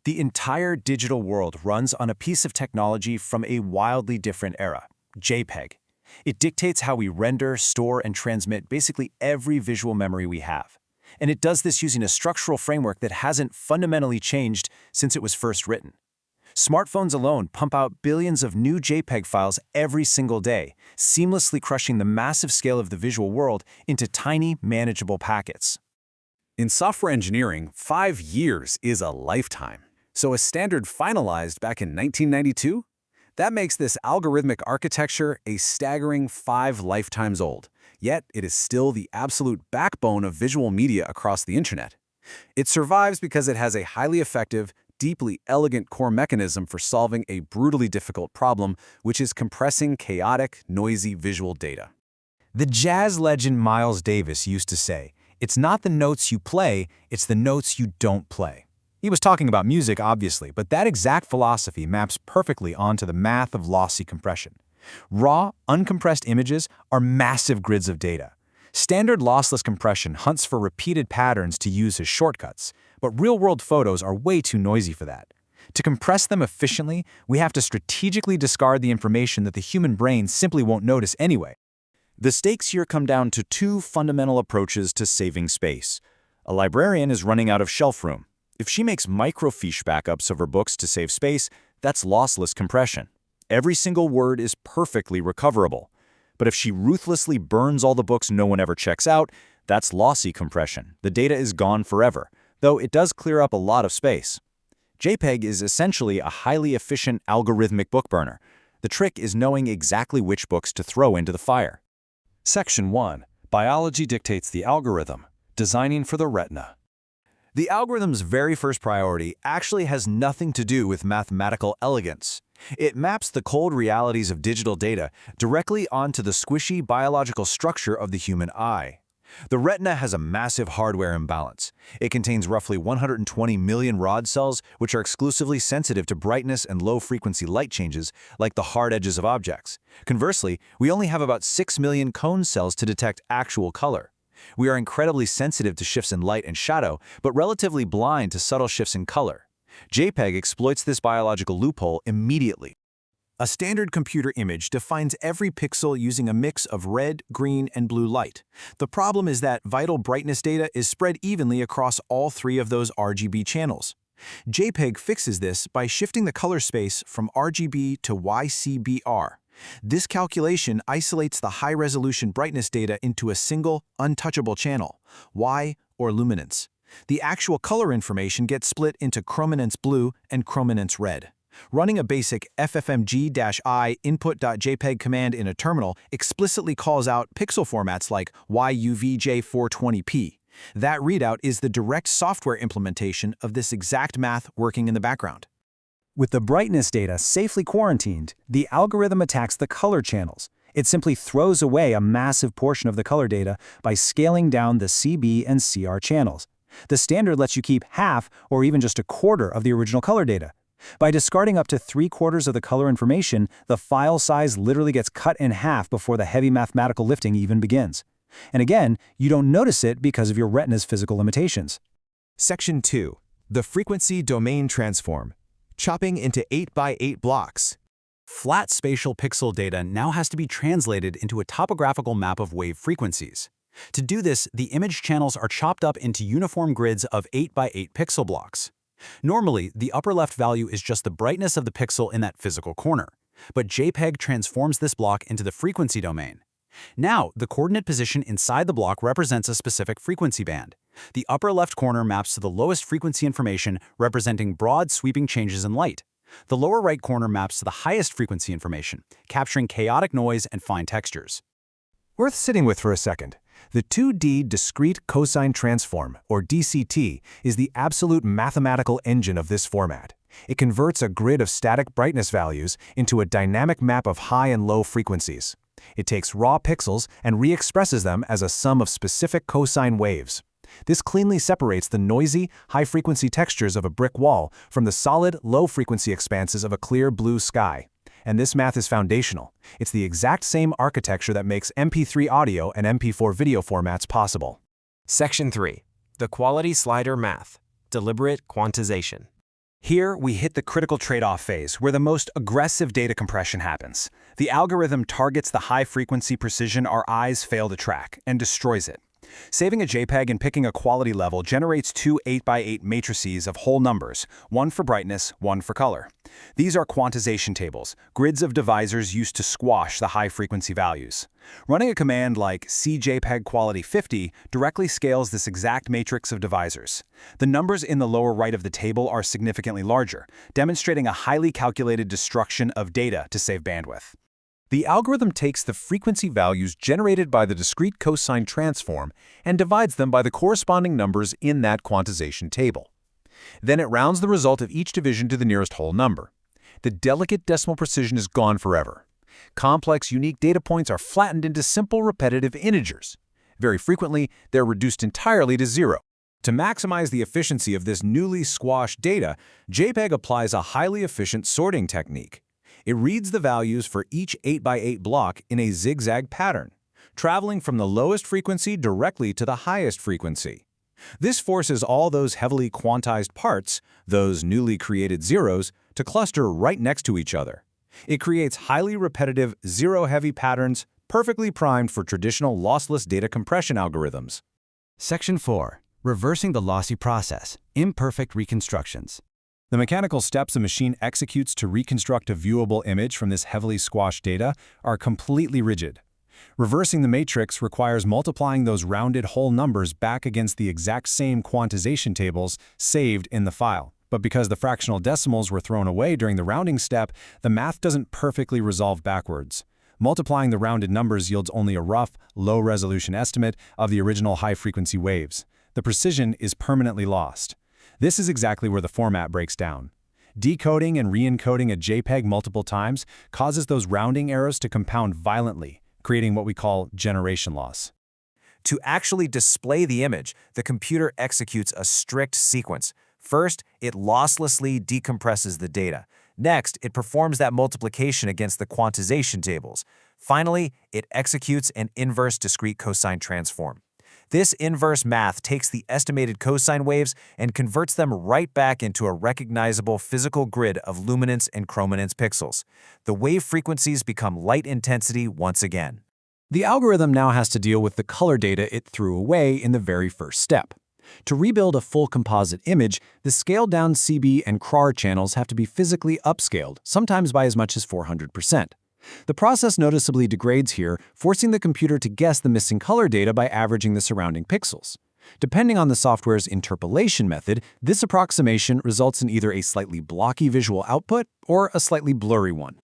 The entire digital world runs on a piece of technology from a wildly different era, JPEG. It dictates how we render, store, and transmit basically every visual memory we have. And it does this using a structural framework that hasn't fundamentally changed since it was first written. Smartphones alone pump out billions of new JPEG files every single day, seamlessly crushing the massive scale of the visual world into tiny, manageable packets. In software engineering, 5 years is a lifetime. So a standard finalized back in 1992? That makes this algorithmic architecture a staggering 5 lifetimes old. Yet it is still the absolute backbone of visual media across the internet. It survives because it has a highly effective, deeply elegant core mechanism for solving a brutally difficult problem, which is compressing chaotic, noisy visual data. The jazz legend Miles Davis used to say, "It's not the notes you play, it's the notes you don't play." He was talking about music, obviously, but that exact philosophy maps perfectly onto the math of lossy compression. Raw, uncompressed images are massive grids of data. Standard lossless compression hunts for repeated patterns to use as shortcuts, but real-world photos are way too noisy for that. To compress them efficiently, we have to strategically discard the information that the human brain simply won't notice anyway. The stakes here come down to 2 fundamental approaches to saving space. A librarian is running out of shelf room. If she makes microfiche backups of her books to save space, that's lossless compression. Every single word is perfectly recoverable. But if she ruthlessly burns all the books no one ever checks out, that's lossy compression. The data is gone forever, though it does clear up a lot of space. JPEG is essentially a highly efficient algorithmic book burner. The trick is knowing exactly which books to throw into the fire. Section 1. Biology dictates the algorithm. Designing for the retina. The algorithm's very first priority actually has nothing to do with mathematical elegance. It maps the cold realities of digital data directly onto the squishy biological structure of the human eye. The retina has a massive hardware imbalance. It contains roughly 120 million rod cells, which are exclusively sensitive to brightness and low-frequency light changes, like the hard edges of objects. Conversely, we only have about 6 million cone cells to detect actual color. We are incredibly sensitive to shifts in light and shadow, but relatively blind to subtle shifts in color. JPEG exploits this biological loophole immediately. A standard computer image defines every pixel using a mix of red, green, and blue light. The problem is that vital brightness data is spread evenly across all 3 of those RGB channels. JPEG fixes this by shifting the color space from RGB to YCBR. This calculation isolates the high-resolution brightness data into a single, untouchable channel, Y or luminance. The actual color information gets split into chrominance blue and chrominance red. Running a basic ffmg-i input.jpg command in a terminal explicitly calls out pixel formats like YUVJ420p. That readout is the direct software implementation of this exact math working in the background. With the brightness data safely quarantined, the algorithm attacks the color channels. It simply throws away a massive portion of the color data by scaling down the CB and CR channels. The standard lets you keep half or even just a quarter of the original color data. By discarding up to 3/4 of the color information, the file size literally gets cut in half before the heavy mathematical lifting even begins. And again, you don't notice it because of your retina's physical limitations. Section 2. The Frequency Domain Transform. Chopping into 8x8 blocks. Flat spatial pixel data now has to be translated into a topographical map of wave frequencies. To do this, the image channels are chopped up into uniform grids of 8x8 pixel blocks. Normally, the upper left value is just the brightness of the pixel in that physical corner, but JPEG transforms this block into the frequency domain. Now, the coordinate position inside the block represents a specific frequency band. The upper left corner maps to the lowest frequency information, representing broad sweeping changes in light. The lower right corner maps to the highest frequency information, capturing chaotic noise and fine textures. Worth sitting with for a second. The 2D Discrete Cosine Transform, or DCT, is the absolute mathematical engine of this format. It converts a grid of static brightness values into a dynamic map of high and low frequencies. It takes raw pixels and re-expresses them as a sum of specific cosine waves. This cleanly separates the noisy, high-frequency textures of a brick wall from the solid, low-frequency expanses of a clear blue sky. And this math is foundational. It's the exact same architecture that makes MP3 audio and MP4 video formats possible. Section 3. The Quality Slider Math. Deliberate Quantization. Here, we hit the critical trade-off phase, where the most aggressive data compression happens. The algorithm targets the high-frequency precision our eyes fail to track and destroys it. Saving a JPEG and picking a quality level generates two 8x8 matrices of whole numbers, one for brightness, one for color. These are quantization tables, grids of divisors used to squash the high-frequency values. Running a command like cJPEG quality 50 directly scales this exact matrix of divisors. The numbers in the lower right of the table are significantly larger, demonstrating a highly calculated destruction of data to save bandwidth. The algorithm takes the frequency values generated by the discrete cosine transform and divides them by the corresponding numbers in that quantization table. Then it rounds the result of each division to the nearest whole number. The delicate decimal precision is gone forever. Complex, unique data points are flattened into simple, repetitive integers. Very frequently, they're reduced entirely to zero. To maximize the efficiency of this newly squashed data, JPEG applies a highly efficient sorting technique. It reads the values for each 8x8 block in a zigzag pattern, traveling from the lowest frequency directly to the highest frequency. This forces all those heavily quantized parts, those newly created zeros, to cluster right next to each other. It creates highly repetitive, zero-heavy patterns, perfectly primed for traditional lossless data compression algorithms. Section 4. Reversing the lossy process. Imperfect reconstructions. The mechanical steps a machine executes to reconstruct a viewable image from this heavily squashed data are completely rigid. Reversing the matrix requires multiplying those rounded whole numbers back against the exact same quantization tables saved in the file. But because the fractional decimals were thrown away during the rounding step, the math doesn't perfectly resolve backwards. Multiplying the rounded numbers yields only a rough, low-resolution estimate of the original high-frequency waves. The precision is permanently lost. This is exactly where the format breaks down. Decoding and re-encoding a JPEG multiple times causes those rounding errors to compound violently, creating what we call generation loss. To actually display the image, the computer executes a strict sequence. First, it losslessly decompresses the data. Next, it performs that multiplication against the quantization tables. Finally, it executes an inverse discrete cosine transform. This inverse math takes the estimated cosine waves and converts them right back into a recognizable physical grid of luminance and chrominance pixels. The wave frequencies become light intensity once again. The algorithm now has to deal with the color data it threw away in the very first step. To rebuild a full composite image, the scaled-down CB and CRAR channels have to be physically upscaled, sometimes by as much as 400%. The process noticeably degrades here, forcing the computer to guess the missing color data by averaging the surrounding pixels. Depending on the software's interpolation method, this approximation results in either a slightly blocky visual output or a slightly blurry one.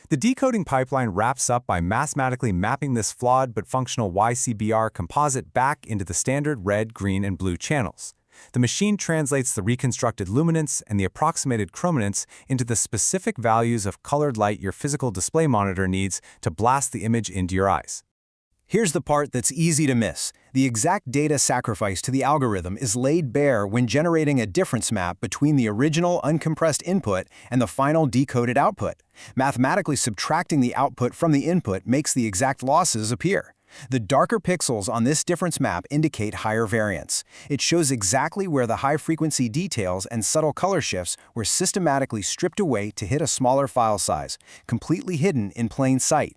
The decoding pipeline wraps up by mathematically mapping this flawed but functional YCBR composite back into the standard red, green, and blue channels. The machine translates the reconstructed luminance and the approximated chrominance into the specific values of colored light your physical display monitor needs to blast the image into your eyes. Here's the part that's easy to miss. The exact data sacrifice to the algorithm is laid bare when generating a difference map between the original uncompressed input and the final decoded output. Mathematically subtracting the output from the input makes the exact losses appear. The darker pixels on this difference map indicate higher variance. It shows exactly where the high-frequency details and subtle color shifts were systematically stripped away to hit a smaller file size, completely hidden in plain sight.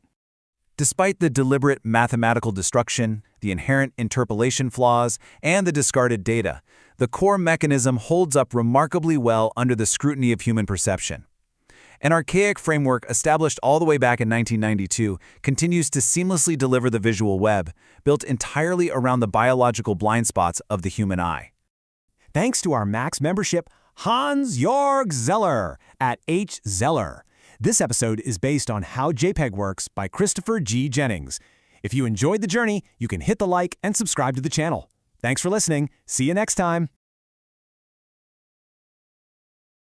Despite the deliberate mathematical destruction, the inherent interpolation flaws, and the discarded data, the core mechanism holds up remarkably well under the scrutiny of human perception. An archaic framework established all the way back in 1992 continues to seamlessly deliver the visual web, built entirely around the biological blind spots of the human eye. Thanks to our Max membership, Hans-Jörg Zeller at H. Zeller. This episode is based on How JPEG Works by Christopher G. Jennings. If you enjoyed the journey, you can hit the like and subscribe to the channel. Thanks for listening. See you next time.